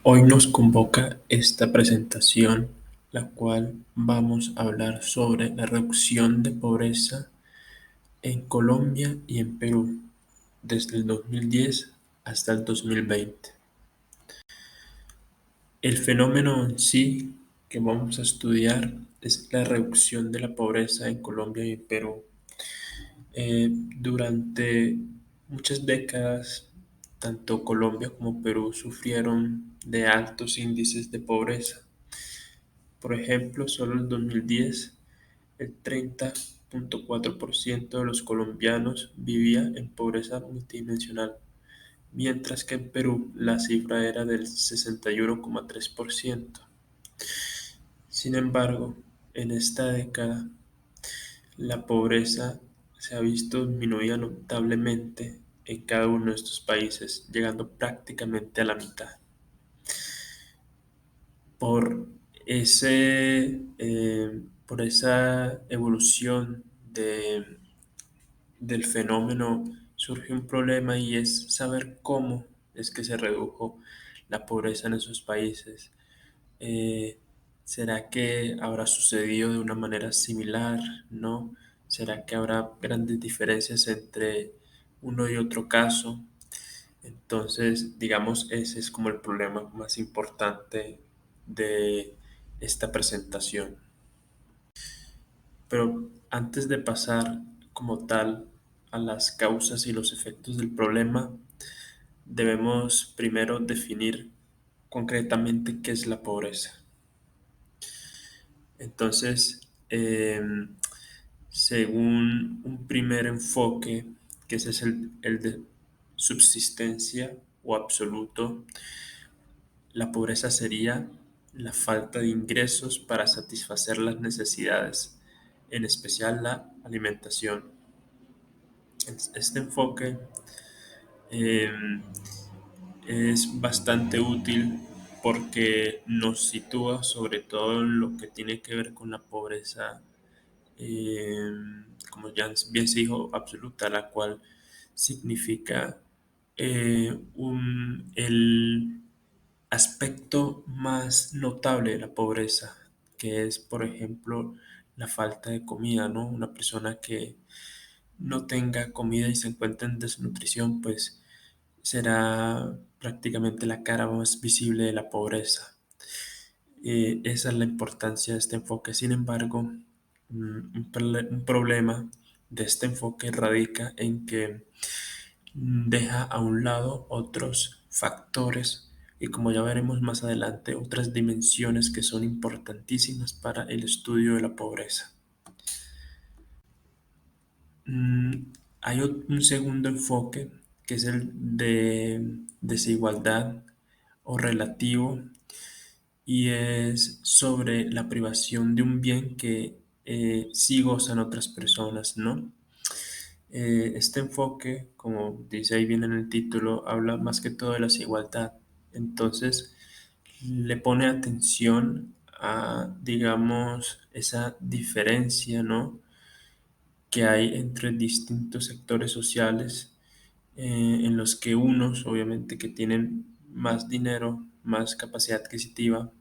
Hoy nos convoca esta presentación, la cual vamos a hablar sobre la reducción de pobreza en Colombia y en Perú desde el 2010 hasta el 2020. El fenómeno en sí que vamos a estudiar es la reducción de la pobreza en Colombia y en Perú. Durante muchas décadas, tanto Colombia como Perú sufrieron de altos índices de pobreza. Por ejemplo, solo en 2010, el 30,4% de los colombianos vivía en pobreza multidimensional, mientras que en Perú la cifra era del 61,3%. Sin embargo, en esta década, la pobreza se ha visto disminuida notablemente en cada uno de estos países, llegando prácticamente a la mitad. Por por esa evolución del fenómeno surge un problema y es saber cómo es que se redujo la pobreza en esos países. Eh, ¿Será que habrá sucedido de una manera similar? ¿No? ¿Será que habrá grandes diferencias entre uno y otro caso? Entonces, digamos, ese es como el problema más importante de esta presentación. Pero antes de pasar como tal a las causas y los efectos del problema, debemos primero definir concretamente qué es la pobreza. Entonces, según un primer enfoque, que ese es el de subsistencia o absoluto, la pobreza sería la falta de ingresos para satisfacer las necesidades, en especial la alimentación. Este enfoque eh, es bastante útil porque nos sitúa sobre todo en lo que tiene que ver con la pobreza, eh, como ya bien se dijo, absoluta, la cual significa el aspecto más notable de la pobreza, que es, por ejemplo, la falta de comida, ¿no? Una persona que no tenga comida y se encuentre en desnutrición, pues será prácticamente la cara más visible de la pobreza. Esa es la importancia de este enfoque. Sin embargo, un problema de este enfoque radica en que deja a un lado otros factores y, como ya veremos más adelante, otras dimensiones que son importantísimas para el estudio de la pobreza. Mm, Hay un segundo enfoque que es el de desigualdad o relativo, y es sobre la privación de un bien que sí gozan otras personas, ¿no? Este enfoque, como dice ahí bien en el título, habla más que todo de la desigualdad. Entonces, le pone atención a, digamos, esa diferencia, ¿no?, que hay entre distintos sectores sociales, en los que unos, obviamente, que tienen más dinero, más capacidad adquisitiva,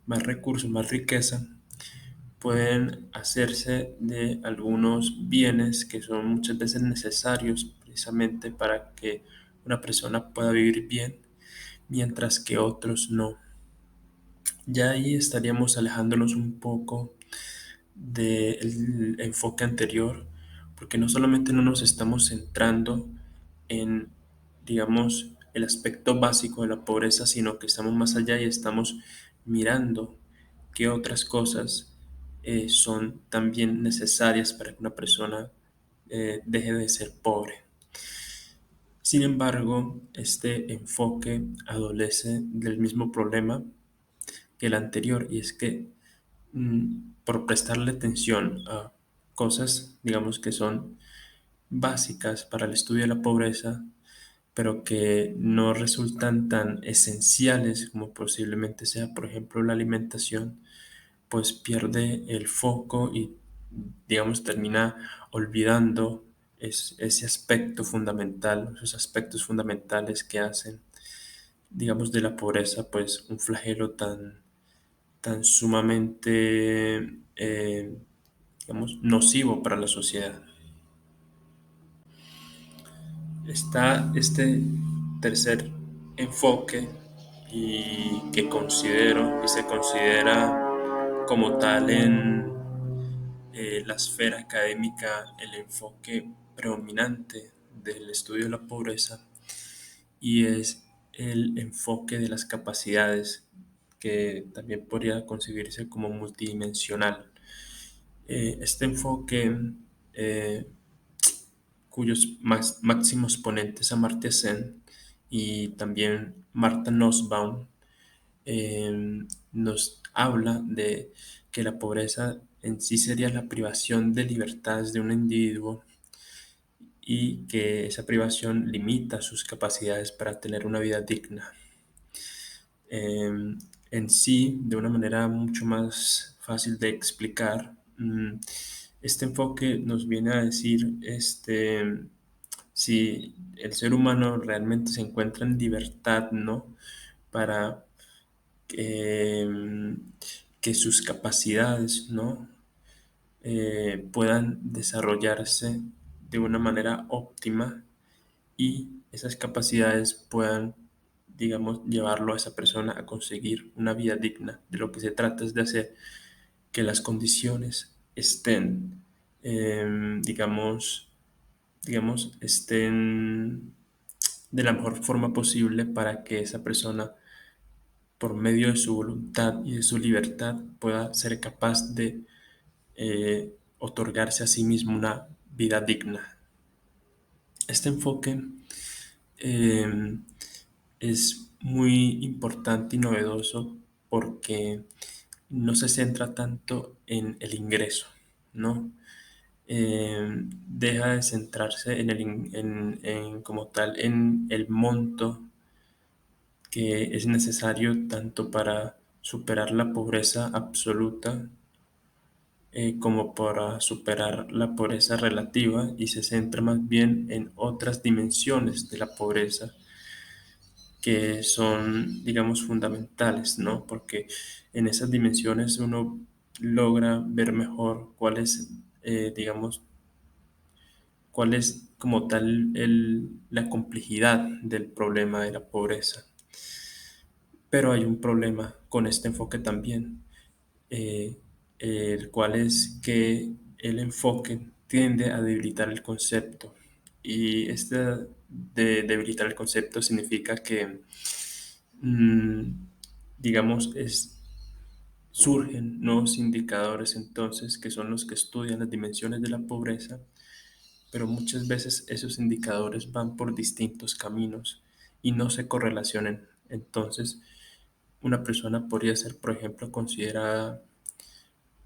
más recursos, más riqueza, pueden hacerse de algunos bienes que son muchas veces necesarios precisamente para que una persona pueda vivir bien, mientras que otros no. Ya ahí estaríamos alejándonos un poco del enfoque anterior, porque no solamente no nos estamos centrando en, digamos, el aspecto básico de la pobreza, sino que estamos más allá y estamos mirando qué otras cosas son también necesarias para que una persona deje de ser pobre. Sin embargo, este enfoque adolece del mismo problema que el anterior, y es que por prestarle atención a cosas, digamos, que son básicas para el estudio de la pobreza, pero que no resultan tan esenciales como posiblemente sea, por ejemplo, la alimentación, pues pierde el foco y, digamos, termina olvidando ese aspecto fundamental, esos aspectos fundamentales que hacen digamos, de la pobreza, pues un flagelo tan sumamente, digamos, nocivo para la sociedad. Está este tercer enfoque y que considero y se considera como tal en la esfera académica el enfoque predominante del estudio de la pobreza y es el enfoque de las capacidades que también podría concebirse como multidimensional. Este enfoque, eh, cuyos máximos ponentes Amartya Sen y también Martha Nussbaum, nos habla de que la pobreza en sí sería la privación de libertades de un individuo y que esa privación limita sus capacidades para tener una vida digna. En sí, de una manera mucho más fácil de explicar, este enfoque nos viene a decir si el ser humano realmente se encuentra en libertad, ¿no? Para eh, que sus capacidades, ¿no? Puedan desarrollarse de una manera óptima y esas capacidades puedan, digamos, llevarlo a esa persona a conseguir una vida digna. De lo que se trata es de hacer que las condiciones estén, estén de la mejor forma posible para que esa persona, por medio de su voluntad y de su libertad, pueda ser capaz de otorgarse a sí mismo una vida digna. Este enfoque eh, es muy importante y novedoso porque no se centra tanto en el ingreso, ¿no? Deja de centrarse como tal en el monto que es necesario tanto para superar la pobreza absoluta como para superar la pobreza relativa y se centra más bien en otras dimensiones de la pobreza que son, digamos, fundamentales, ¿no? Porque en esas dimensiones uno logra ver mejor digamos, cuál es como tal la complejidad del problema de la pobreza. Pero hay un problema con este enfoque también, eh, el cual es que el enfoque tiende a debilitar el concepto. Y este de debilitar el concepto significa que, mm, digamos, surgen nuevos indicadores entonces que son los que estudian las dimensiones de la pobreza, pero muchas veces esos indicadores van por distintos caminos y no se correlacionan. Entonces, una persona podría ser, por ejemplo, considerada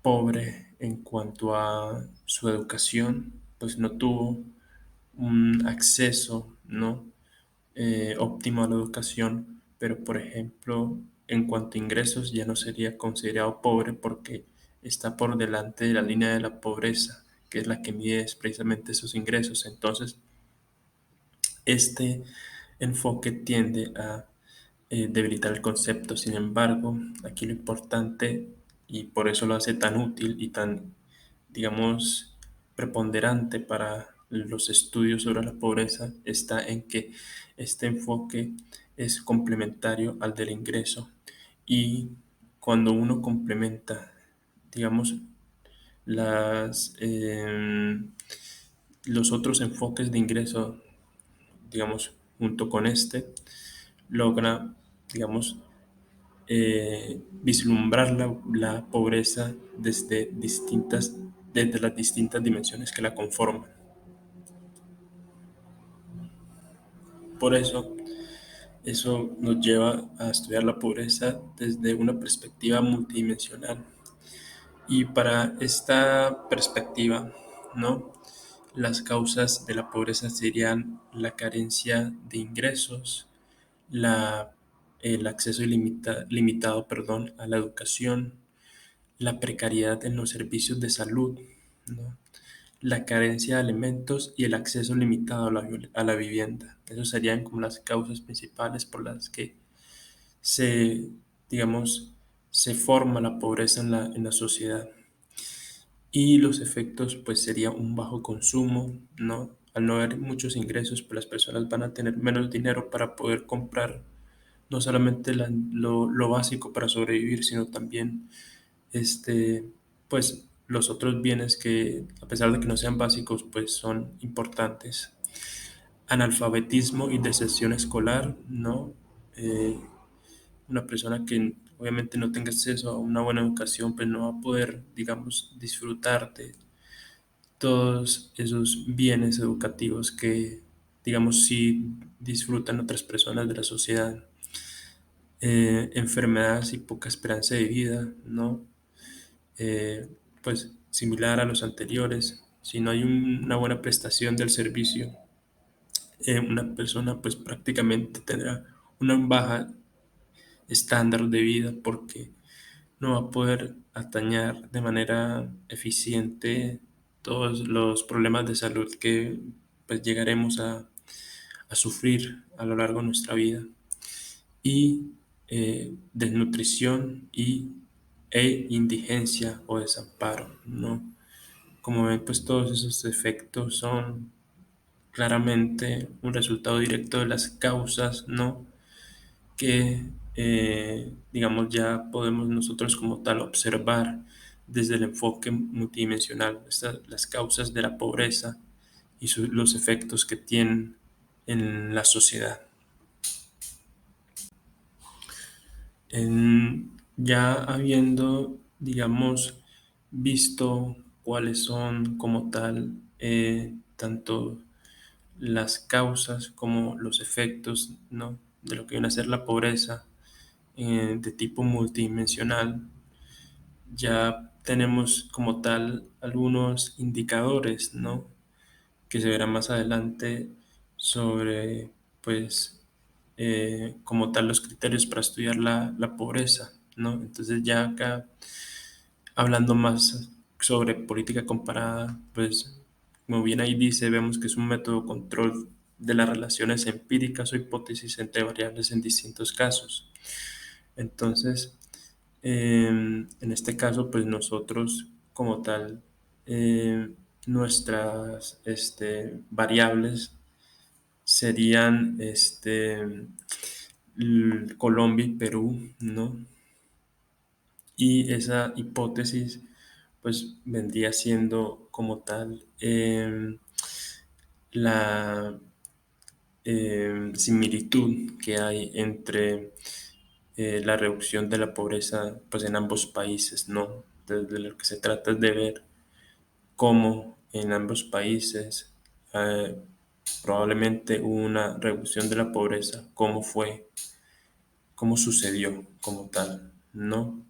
pobre en cuanto a su educación, pues no tuvo un acceso, ¿no? Óptimo a la educación, pero por ejemplo, en cuanto a ingresos ya no sería considerado pobre porque está por delante de la línea de la pobreza, que es la que mide precisamente esos ingresos. Entonces, este enfoque tiende a debilitar el concepto. Sin embargo, aquí lo importante, y por eso lo hace tan útil y tan, digamos, preponderante para los estudios sobre la pobreza, está en que este enfoque es complementario al del ingreso. Y cuando uno complementa, digamos, las, los otros enfoques de ingreso, digamos, junto con este, logra, digamos, vislumbrar la pobreza desde las distintas dimensiones que la conforman. Por eso nos lleva a estudiar la pobreza desde una perspectiva multidimensional. Y para esta perspectiva, ¿no? Las causas de la pobreza serían la carencia de ingresos, la, el acceso limitado, perdón, a la educación, la precariedad en los servicios de salud, ¿no? La carencia de alimentos y el acceso limitado a la vivienda. Esas serían como las causas principales por las que se, digamos, se forma la pobreza en la sociedad. Y los efectos, pues sería un bajo consumo, ¿no? Al no haber muchos ingresos, pues las personas van a tener menos dinero para poder comprar no solamente lo básico para sobrevivir, sino también, este, pues, los otros bienes que, a pesar de que no sean básicos, pues son importantes. Analfabetismo y deserción escolar, ¿no? Eh, una persona que obviamente no tenga acceso a una buena educación, pues no va a poder, digamos, disfrutar de todos esos bienes educativos que, digamos, sí disfrutan otras personas de la sociedad. Enfermedades y poca esperanza de vida, ¿no? Eh, pues similar a los anteriores, si no hay una buena prestación del servicio, una persona pues prácticamente tendrá una baja estándar de vida porque no va a poder atañar de manera eficiente todos los problemas de salud que pues llegaremos a sufrir a lo largo de nuestra vida. Y desnutrición e indigencia o desamparo, ¿no? Como ven, pues todos esos efectos son claramente un resultado directo de las causas, ¿no? Que, digamos, ya podemos nosotros como tal observar desde el enfoque multidimensional las causas de la pobreza y los efectos que tienen en la sociedad. Ya habiendo, digamos, visto cuáles son como tal tanto las causas como los efectos, ¿no? De lo que viene a ser la pobreza de tipo multidimensional, ya tenemos como tal algunos indicadores, ¿no? Que se verán más adelante sobre, pues, como tal los criterios para estudiar la pobreza, ¿no? Entonces ya acá, hablando más sobre política comparada, pues, como bien ahí dice, vemos que es un método de control de las relaciones empíricas o hipótesis entre variables en distintos casos. Entonces, en este caso, pues nosotros como tal, nuestras variables serían Colombia y Perú, ¿no? Y esa hipótesis pues vendría siendo como tal la similitud que hay entre la reducción de la pobreza pues en ambos países, ¿no? Desde lo que se trata es de ver cómo en ambos países eh, probablemente hubo una reducción de la pobreza, cómo fue, cómo sucedió como tal, ¿no?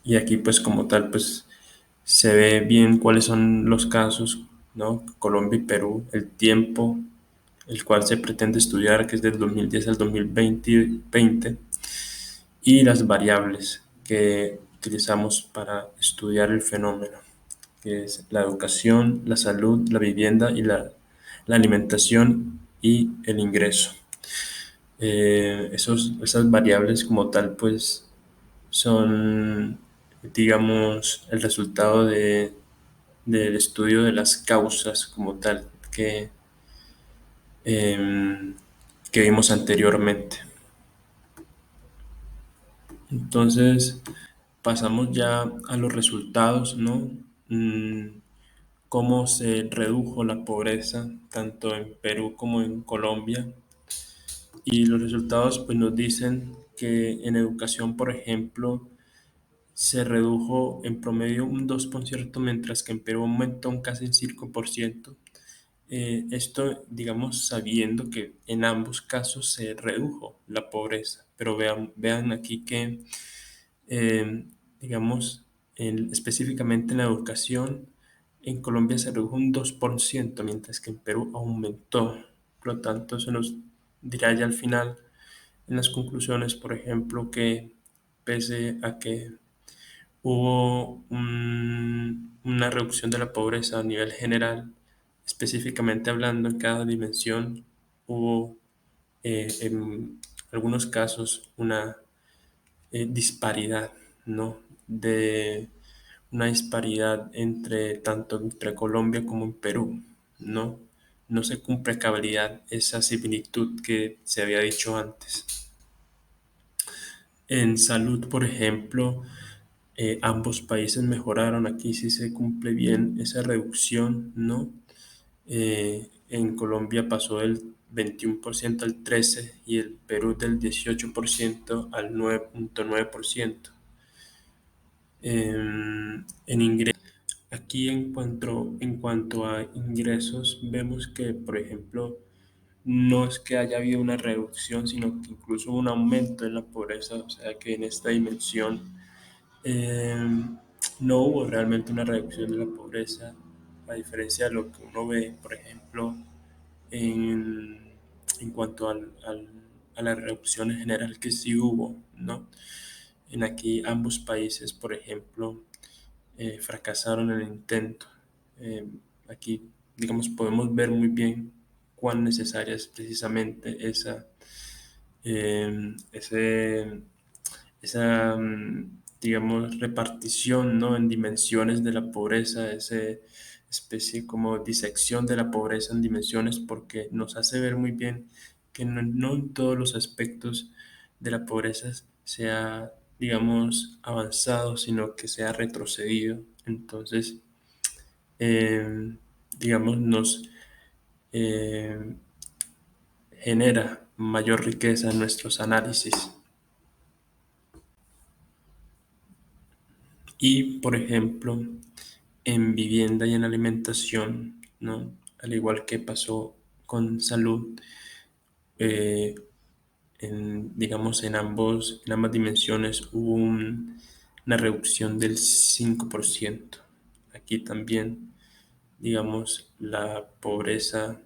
Y aquí pues como tal pues se ve bien cuáles son los casos, ¿no? Colombia y Perú, el tiempo el cual se pretende estudiar, que es del 2010 al 2020, y las variables que utilizamos para estudiar el fenómeno, que es la educación, la salud, la vivienda y la alimentación y el ingreso. Esas variables como tal, pues son, digamos, el resultado del estudio de las causas como tal em, que vimos anteriormente. Entonces, pasamos ya a los resultados, ¿no? Cómo se redujo la pobreza tanto en Perú como en Colombia. Y los resultados pues nos dicen que en educación, por ejemplo, se redujo en promedio un 2%, mientras que en Perú aumentó un casi un 5%. Esto, digamos, sabiendo que en ambos casos se redujo la pobreza. Pero vean aquí que, eh, digamos, específicamente en la educación, en Colombia se redujo un 2%, mientras que en Perú aumentó. Por lo tanto, se nos dirá ya al final en las conclusiones, por ejemplo, que pese a que hubo una reducción de la pobreza a nivel general, específicamente hablando en cada dimensión, hubo algunos casos una disparidad, ¿no? De una disparidad entre tanto entre Colombia como en Perú, ¿no? No se cumple a cabalidad esa similitud que se había dicho antes. En salud, por ejemplo, ambos países mejoraron. Aquí sí se cumple bien esa reducción, ¿no? En Colombia pasó del 21% al 13% y el Perú del 18% al 9,9%. En ingresos, aquí en cuanto a ingresos, vemos que, por ejemplo, no es que haya habido una reducción, sino que incluso un aumento en la pobreza, o sea que en esta dimensión eh, no hubo realmente una reducción de la pobreza, a diferencia de lo que uno ve, por ejemplo, en, en cuanto a la reducción en general que sí hubo, ¿no? En aquí ambos países, por ejemplo, fracasaron en el intento. Eh, Aquí, digamos, podemos ver muy bien cuán necesaria es precisamente eh, ese, esa, digamos, repartición, ¿no? En dimensiones de la pobreza, esa especie como disección de la pobreza en dimensiones, porque nos hace ver muy bien que no en todos los aspectos de la pobreza se ha, digamos, avanzado, sino que se ha retrocedido. Entonces, eh, digamos, nos eh, genera mayor riqueza en nuestros análisis. Y, por ejemplo, en vivienda y en alimentación, ¿no? Al igual que pasó con salud, eh, digamos, en ambas dimensiones hubo una reducción del 5%. Aquí también, digamos, la pobreza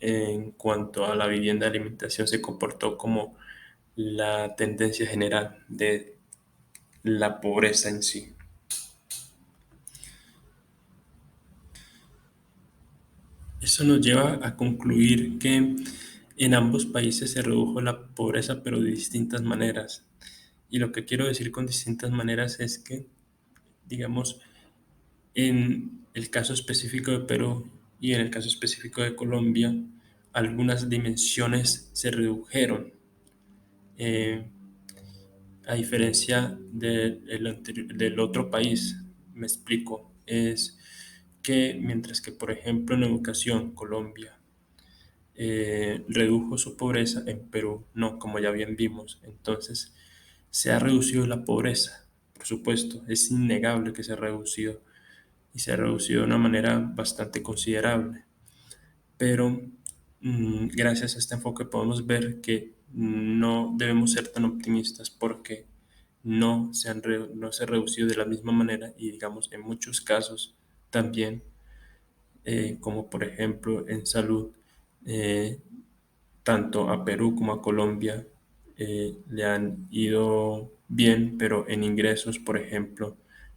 en cuanto a la vivienda y alimentación se comportó como la tendencia general de la pobreza en sí. Eso nos lleva a concluir que en ambos países se redujo la pobreza, pero de distintas maneras. Y lo que quiero decir con distintas maneras es que, digamos, en el caso específico de Perú y en el caso específico de Colombia, algunas dimensiones se redujeron. Eh, a diferencia del otro país, me explico, es que mientras que, por ejemplo, en educación, Colombia redujo su pobreza, en Perú no, como ya bien vimos. Entonces, se ha reducido la pobreza, por supuesto, es innegable que se ha reducido y se ha reducido de una manera bastante considerable. Pero gracias a este enfoque podemos ver que no debemos ser tan optimistas porque no se ha reducido de la misma manera y digamos en muchos casos también, como por ejemplo en salud, eh, tanto a Perú como a Colombia le han ido bien, pero en ingresos, por ejemplo,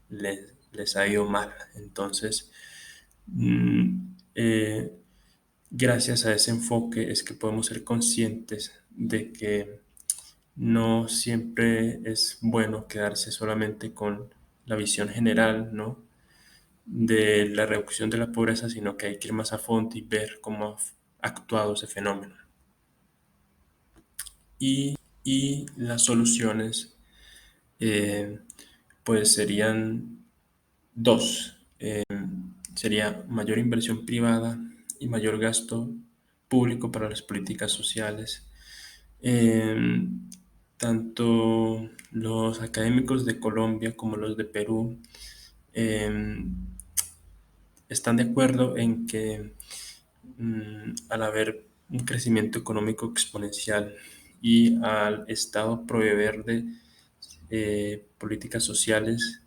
les ha ido mal. Entonces, mm, eh, gracias a ese enfoque es que podemos ser conscientes de que no siempre es bueno quedarse solamente con la visión general, ¿no? De la reducción de la pobreza, sino que hay que ir más a fondo y ver cómo ha actuado ese fenómeno. Y las soluciones, eh, pues serían dos. Sería mayor inversión privada y mayor gasto público para las políticas sociales. Eh, Tanto los académicos de Colombia como los de Perú eh, están de acuerdo en que al haber un crecimiento económico exponencial y al Estado proveer de políticas sociales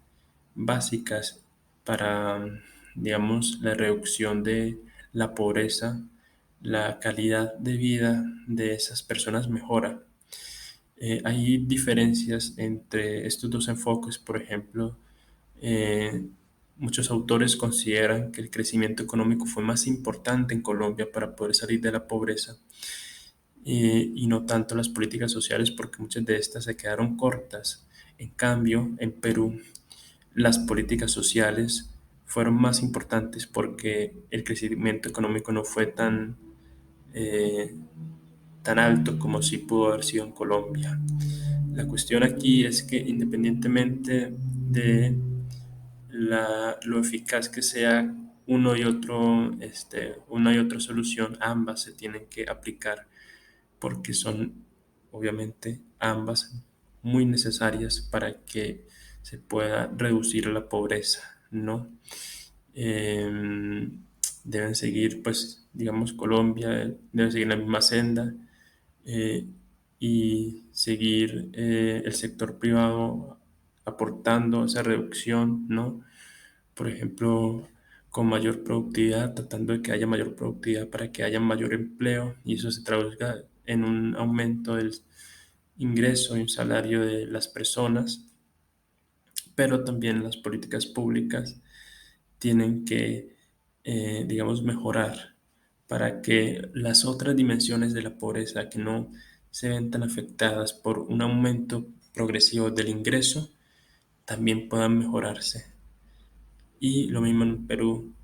básicas para, digamos, la reducción de la pobreza, la calidad de vida de esas personas mejora. Hay diferencias entre estos dos enfoques, por ejemplo, eh, muchos autores consideran que el crecimiento económico fue más importante en Colombia para poder salir de la pobreza y no tanto las políticas sociales porque muchas de estas se quedaron cortas. En cambio, en Perú, las políticas sociales fueron más importantes porque el crecimiento económico no fue eh, tan alto como sí pudo haber sido en Colombia. La cuestión aquí es que independientemente de lo eficaz que sea una y otra solución, ambas se tienen que aplicar porque son obviamente ambas muy necesarias para que se pueda reducir la pobreza, ¿no? Deben seguir, pues, digamos, Colombia debe seguir la misma senda, eh, y seguir el sector privado aportando esa reducción, ¿no? Por ejemplo, con mayor productividad, tratando de que haya mayor productividad para que haya mayor empleo y eso se traduzca en un aumento del ingreso y un salario de las personas, pero también las políticas públicas tienen que, digamos, mejorar para que las otras dimensiones de la pobreza que no se ven tan afectadas por un aumento progresivo del ingreso también puedan mejorarse. Y lo mismo en Perú,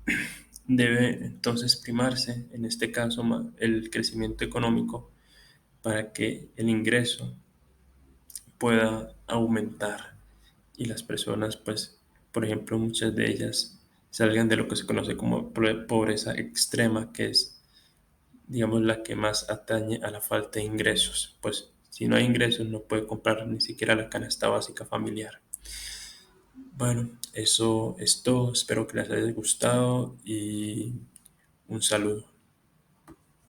debe entonces primarse, en este caso, el crecimiento económico para que el ingreso pueda aumentar y las personas, pues, por ejemplo, muchas de ellas salgan de lo que se conoce como pobreza extrema, que es, digamos, la que más atañe a la falta de ingresos. Pues, si no hay ingresos, no puede comprar ni siquiera la canasta básica familiar. Bueno, eso es todo. Espero que les haya gustado y un saludo.